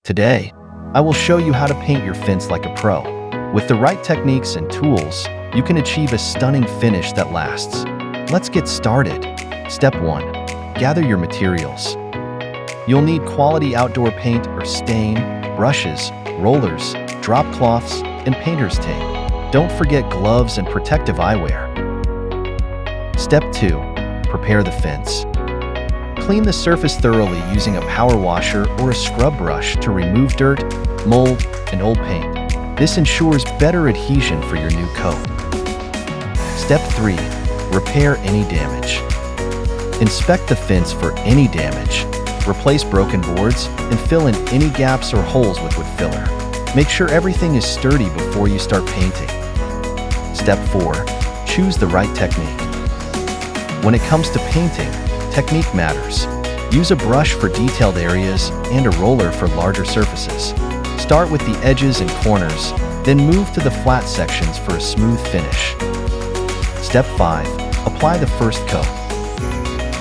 Today, I will show you how to paint your fence like a pro. With the right techniques and tools, you can achieve a stunning finish that lasts. Let's get started. Step 1. Gather your materials. You'll need quality outdoor paint or stain, brushes, rollers, drop cloths, and painter's tape. Don't forget gloves and protective eyewear. Step 2. Prepare the fence. Clean the surface thoroughly using a power washer or a scrub brush to remove dirt, mold, and old paint. This ensures better adhesion for your new coat. Step 3. Repair any damage. Inspect the fence for any damage. Replace broken boards and fill in any gaps or holes with wood filler. Make sure everything is sturdy before you start painting. Step 4. Choose the right technique. When it comes to painting, technique matters. Use a brush for detailed areas and a roller for larger surfaces. Start with the edges and corners, then move to the flat sections for a smooth finish. Step 5. Apply the first coat.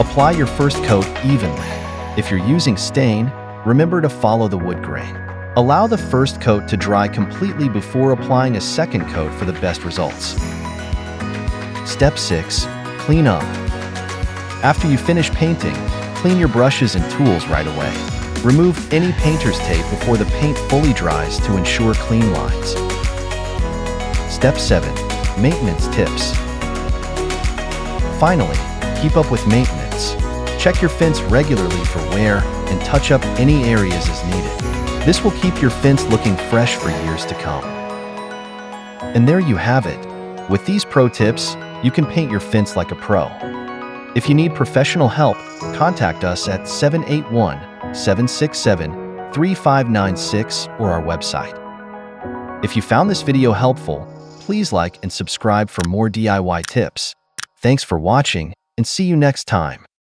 Apply your first coat evenly. If you're using stain, remember to follow the wood grain. Allow the first coat to dry completely before applying a second coat for the best results. Step 6. Clean up. After you finish painting, clean your brushes and tools right away. Remove any painter's tape before the paint fully dries to ensure clean lines. Step 7. Maintenance tips. Finally, keep up with maintenance. Check your fence regularly for wear and touch up any areas as needed. This will keep your fence looking fresh for years to come. And there you have it. With these pro tips, you can paint your fence like a pro. If you need professional help, contact us at 781-767-3596 or our website. If you found this video helpful, please like and subscribe for more DIY tips. Thanks for watching, and see you next time.